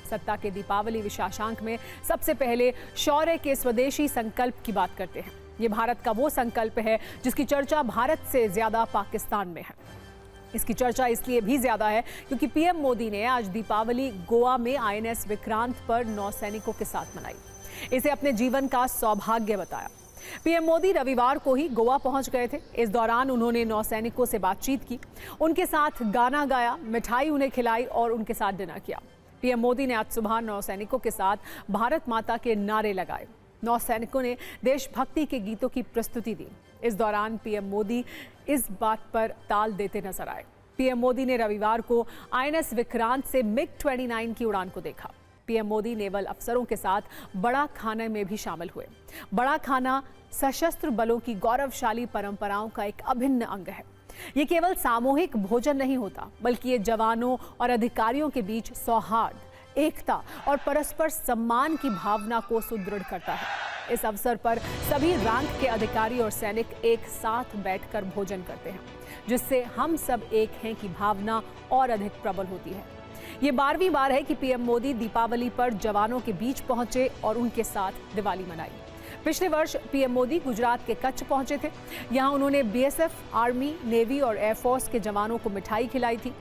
सत्ता के दीपावली विशेषांक में सबसे पहले शौर्य के स्वदेशी संकल्प की बात करते हैं। ये भारत का वो संकल्प है जिसकी चर्चा भारत से ज्यादा पाकिस्तान में है। इसकी चर्चा इसलिए भी ज्यादा है क्योंकि पीएम मोदी ने आज दीपावली गोवा में आईएनएस विक्रांत पर नौसैनिकों के साथ मनाई। इसे अपने जीवन का सौभाग्य बताया। पीएम मोदी रविवार को ही गोवा पहुंच गए थे। इस दौरान उन्होंने नौसैनिकों से बातचीत की, उनके साथ गाना गाया, मिठाई उन्हें खिलाई और उनके साथ डिनर किया। पीएम मोदी ने आज सुबह नौसैनिकों के साथ भारत माता के नारे लगाए। नौसैनिकों ने देशभक्ति के गीतों की प्रस्तुति दी। इस दौरान पीएम मोदी इस बात पर ताल देते नजर आए। पीएम मोदी ने रविवार को आईएनएस विक्रांत से मिग-29 की उड़ान को देखा। पीएम मोदी नेवल अफसरों के साथ बड़ा खाने में भी शामिल हुए। बड़ा खाना सशस्त्र बलों की गौरवशाली परंपराओं का एक अभिन्न अंग है। ये केवल सामूहिक भोजन नहीं होता, बल्कि ये जवानों और अधिकारियों के बीच सौहार्द, एकता और परस्पर सम्मान की भावना को सुदृढ़ करता है। इस अवसर पर सभी रैंक के अधिकारी और सैनिक एक साथ बैठकर भोजन करते हैं, जिससे हम सब एक हैं की भावना और अधिक प्रबल होती है। ये 12वीं बार है कि पीएम मोदी दीपावली पर जवानों के बीच पहुंचे और उनके साथ दिवाली मनाई। पिछले वर्ष पीएम मोदी गुजरात के कच्छ पहुंचे थे। यहां उन्होंने बीएसएफ, आर्मी, नेवी और एयरफोर्स के जवानों को मिठाई खिलाई थी।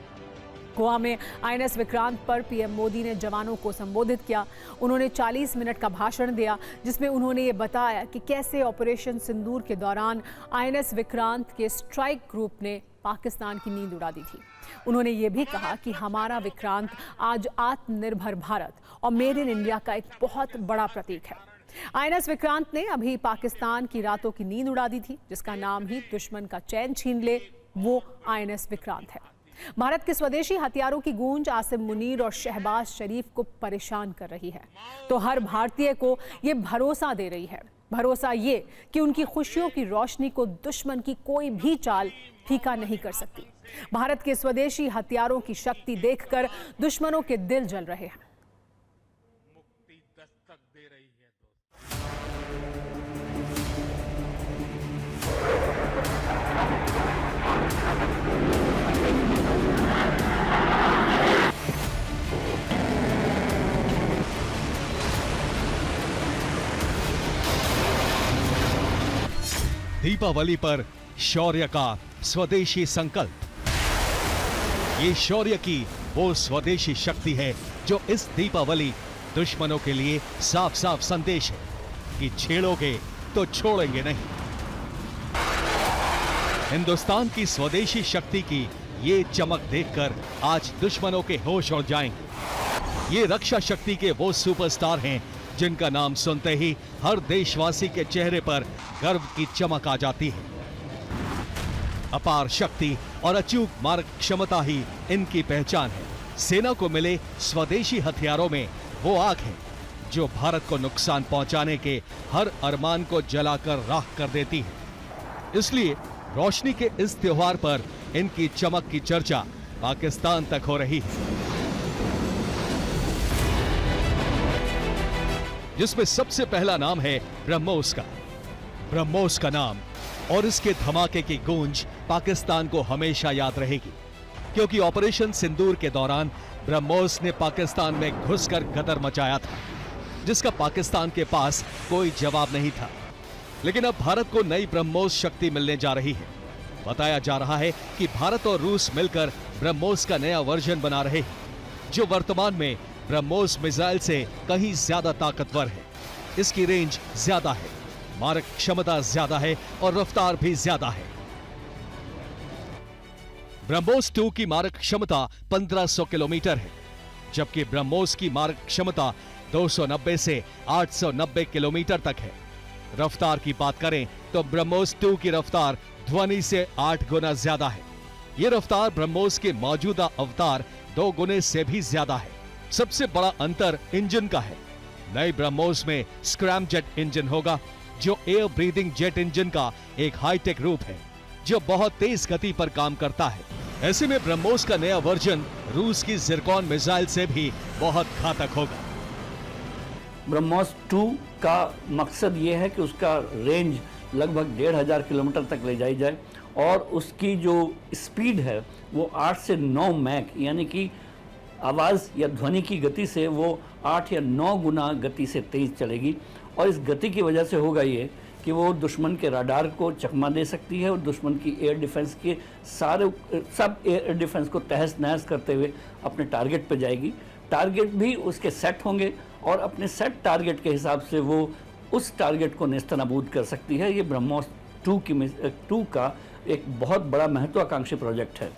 गोवा में आईएनएस विक्रांत पर पीएम मोदी ने जवानों को संबोधित किया। उन्होंने 40 मिनट का भाषण दिया, जिसमें उन्होंने ये बताया कि कैसे ऑपरेशन सिंदूर के दौरान आईएनएस विक्रांत के स्ट्राइक ग्रुप ने पाकिस्तान की नींद उड़ा दी थी। उन्होंने ये भी कहा कि हमारा विक्रांत आज आत्मनिर्भर भारत और मेड इन इंडिया का एक बहुत बड़ा प्रतीक है। आईएनएस विक्रांत ने अभी पाकिस्तान की रातों की नींद उड़ा दी थी, जिसका नाम ही दुश्मन का चैन छीन ले, वो आईएनएस विक्रांत है। भारत के स्वदेशी हथियारों की गूंज आसिम मुनीर और शहबाज शरीफ को परेशान कर रही है, तो हर भारतीय को ये भरोसा दे रही है। भरोसा ये कि उनकी खुशियों की रोशनी को दुश्मन की कोई भी चाल फीका नहीं कर सकती। भारत के स्वदेशी हथियारों की शक्ति देखकर दुश्मनों के दिल जल रहे हैं। मुक्ति दस्तक दे रही है। दीपावली पर शौर्य का स्वदेशी संकल्प। ये शौर्य की वो स्वदेशी शक्ति है जो इस दीपावली दुश्मनों के लिए साफ साफ संदेश है कि छेड़ोगे तो छोड़ेंगे नहीं। हिंदुस्तान की स्वदेशी शक्ति की ये चमक देखकर आज दुश्मनों के होश उड़ जाएंगे। ये रक्षा शक्ति के वो सुपरस्टार हैं जिनका नाम सुनते ही हर देशवासी के चेहरे पर गर्व की चमक आ जाती है। अपार शक्ति और अचूक मारक क्षमता ही इनकी पहचान है। सेना को मिले स्वदेशी हथियारों में वो आग है जो भारत को नुकसान पहुंचाने के हर अरमान को जलाकर राख कर देती है। इसलिए रोशनी के इस त्योहार पर इनकी चमक की चर्चा पाकिस्तान तक हो रही है, जिसमें सबसे पहला नाम है ब्रह्मोस का। ब्रह्मोस का नाम और इसके धमाके की गूंज पाकिस्तान को हमेशा याद रहेगी, क्योंकि ऑपरेशन सिंदूर के दौरान ब्रह्मोस ने पाकिस्तान में घुसकर गदर मचाया था, जिसका पाकिस्तान के पास कोई जवाब नहीं था। लेकिन अब भारत को नई ब्रह्मोस शक्ति मिलने जा रही है। बताया जा रहा है कि भारत और रूस मिलकर ब्रह्मोस का नया वर्जन बना रहे हैं, जो वर्तमान में ब्रह्मोस मिसाइल से कहीं ज्यादा ताकतवर है। इसकी रेंज ज्यादा है, मारक क्षमता ज्यादा है और रफ्तार भी ज्यादा है। ब्रह्मोस 2 की मारक क्षमता 1500 किलोमीटर है, जबकि ब्रह्मोस की मारक क्षमता 290 से 890 किलोमीटर तक है। रफ्तार की बात करें तो ब्रह्मोस 2 की रफ्तार ध्वनि से 8 गुना ज्यादा है। यह रफ्तार ब्रह्मोस के मौजूदा अवतार 2 गुने से भी ज्यादा है। सबसे बड़ा अंतर इंजन का है। नए ब्रह्मोस में स्क्रैम जेट इंजन होगा, जो एयर ब्रीदिंग जेट इंजन का एक हाईटेक रूप है, जो बहुत तेज गति पर काम करता है। ऐसे में ब्रह्मोस का नया वर्जन रूस की जिरकॉन मिसाइल से भी बहुत घातक होगा। ब्रह्मोस 2 का मकसद ये है कि उसका रेंज लगभग 1500 किलोमीटर तक ले जाई जाए और उसकी जो स्पीड है वो 8 से 9 मैक यानी कि आवाज़ या ध्वनि की गति से वो 8 या 9 गुना गति से तेज़ चलेगी। और इस गति की वजह से होगा ये कि वो दुश्मन के रडार को चकमा दे सकती है और दुश्मन की एयर डिफेंस के सब एयर डिफेंस को तहस नहस करते हुए अपने टारगेट पे जाएगी। टारगेट भी उसके सेट होंगे और अपने सेट टारगेट के हिसाब से वो उस टारगेट को नेस्तनाबूद कर सकती है। ये ब्रह्मोस 2 का एक बहुत बड़ा महत्वाकांक्षी प्रोजेक्ट है।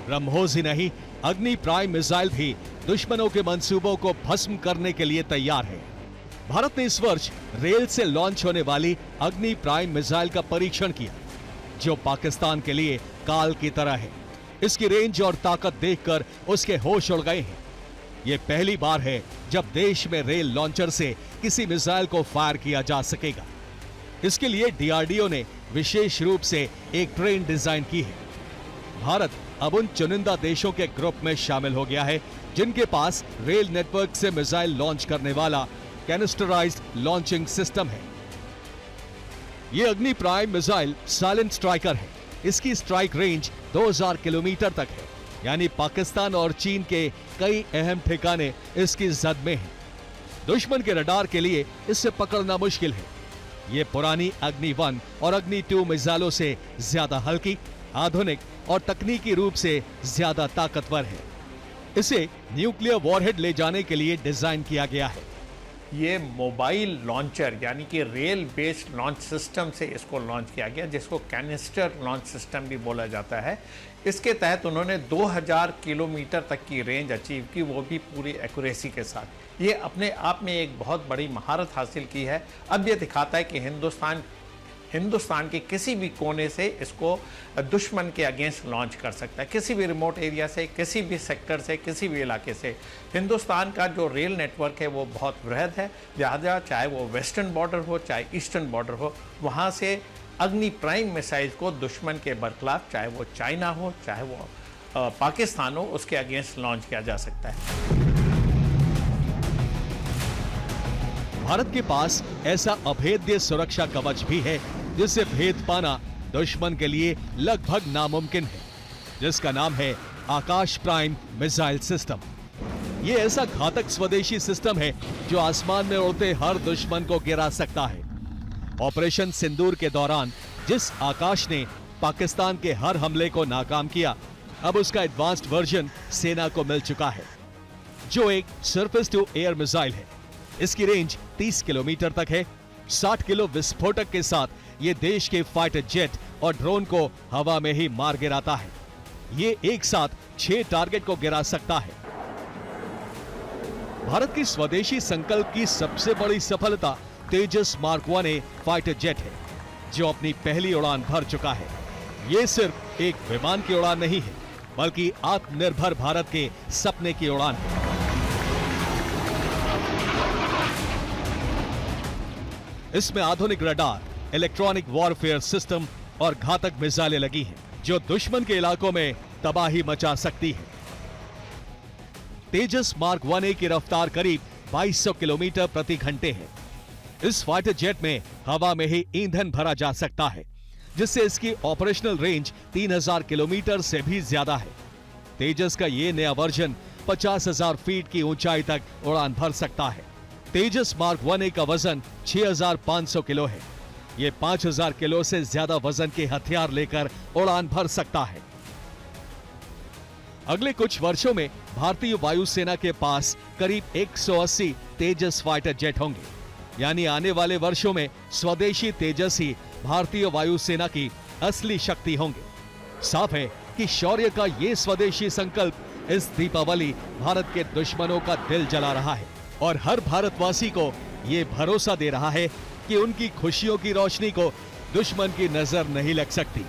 ब्रह्मोस ही नहीं, अग्नि प्राइम मिसाइल भी दुश्मनों के मंसूबों को भस्म करने के लिए तैयार है। भारत ने इस वर्ष रेल से लॉन्च होने वाली अग्नि प्राइम मिसाइल का परीक्षण किया, जो पाकिस्तान के लिए काल की तरह है। इसकी रेंज और ताकत देखकर उसके होश उड़ गए हैं। यह पहली बार है जब देश में रेल लॉन्चर से किसी मिसाइल को फायर किया जा सकेगा। इसके लिए डीआरडीओ ने विशेष रूप से एक ट्रेन डिजाइन की है। भारत अब उन चुनिंदा देशों के ग्रुप में शामिल हो गया है जिनके पास रेल नेटवर्क से मिसाइल लॉन्च करने वाला कैनिस्टराइज्ड लॉन्चिंग सिस्टम है। यह अग्नि प्राइम मिसाइल साइलेंट स्ट्राइकर है। इसकी स्ट्राइक रेंज 2000 किलोमीटर तक है, यानी पाकिस्तान और चीन के कई अहम ठिकाने इसकी जद में हैं। दुश्मन के रडार के लिए इससे पकड़ना मुश्किल है। यह पुरानी अग्नि 1 और अग्नि 2 मिसाइलों से ज्यादा हल्की, आधुनिक और तकनीकी रूप से ज्यादा ताकतवर है। इसे न्यूक्लियर वॉरहेड ले जाने के लिए डिजाइन किया गया है। ये मोबाइल लॉन्चर यानी कि रेल बेस्ड लॉन्च सिस्टम से इसको लॉन्च किया गया, जिसको कैनिस्टर लॉन्च सिस्टम भी बोला जाता है। इसके तहत उन्होंने 2000 किलोमीटर तक की रेंज अचीव की, वो भी पूरी एक्यूरेसी के साथ। ये अपने आप में एक बहुत बड़ी महारत हासिल की है। अब ये दिखाता है कि हिंदुस्तान के किसी भी कोने से इसको दुश्मन के अगेंस्ट लॉन्च कर सकता है, किसी भी रिमोट एरिया से, किसी भी सेक्टर से, किसी भी इलाके से। हिंदुस्तान का जो रेल नेटवर्क है वो बहुत वृहद है, लिहाजा चाहे वो वेस्टर्न बॉर्डर हो चाहे ईस्टर्न बॉर्डर हो, वहाँ से अग्नि प्राइम मिसाइल को दुश्मन के बरखिलाफ, चाहे वो चाइना हो चाहे वो पाकिस्तान हो, उसके अगेंस्ट लॉन्च किया जा सकता है। भारत के पास ऐसा अभेद्य सुरक्षा कवच भी है जिसे भेद पाना दुश्मन के लिए लगभग नामुमकिन है, जिसका नाम है आकाश प्राइम मिसाइल सिस्टम। यह ऐसा घातक स्वदेशी सिस्टम है जो आसमान में उड़ते हर दुश्मन को गिरा सकता है। ऑपरेशन सिंदूर के दौरान जिस आकाश ने पाकिस्तान के हर हमले को नाकाम किया, अब उसका एडवांस्ड वर्जन सेना को मिल चुका है, जो एक सरफेस टू एयर मिसाइल है। इसकी रेंज 30 किलोमीटर तक है। 60 किलो विस्फोटक के साथ ये देश के फाइटर जेट और ड्रोन को हवा में ही मार गिराता है। ये एक साथ 6 टारगेट को गिरा सकता है। भारत की स्वदेशी संकल्प की सबसे बड़ी सफलता तेजस मार्क 1A फाइटर जेट है, जो अपनी पहली उड़ान भर चुका है। ये सिर्फ एक विमान की उड़ान नहीं है, बल्कि आत्मनिर्भर भारत के सपने की उड़ान है। इसमें आधुनिक रडार, इलेक्ट्रॉनिक वॉरफेयर सिस्टम और घातक मिसाइलें लगी हैं, जो दुश्मन के इलाकों में तबाही मचा सकती है। तेजस मार्क 1A की रफ्तार करीब 2200 किलोमीटर प्रति घंटे है। इस फाइटर जेट में हवा में ही ईंधन भरा जा सकता है, जिससे इसकी ऑपरेशनल रेंज 3000 किलोमीटर से भी ज्यादा है। तेजस का ये नया वर्जन 50,000 फीट की ऊंचाई तक उड़ान भर सकता है। तेजस मार्क 1A का वजन 6500 किलो है। यह 5000 किलो से ज्यादा वजन के हथियार लेकर उड़ान भर सकता है। अगले कुछ वर्षों में भारतीय वायुसेना के पास करीब 180 तेजस फाइटर जेट होंगे, यानी आने वाले वर्षों में स्वदेशी तेजस ही भारतीय वायुसेना की असली शक्ति होंगे। साफ है कि शौर्य का ये स्वदेशी संकल्प इस दीपावली भारत के दुश्मनों का दिल जला रहा है और हर भारतवासी को ये भरोसा दे रहा है कि उनकी खुशियों की रोशनी को दुश्मन की नजर नहीं लग सकती।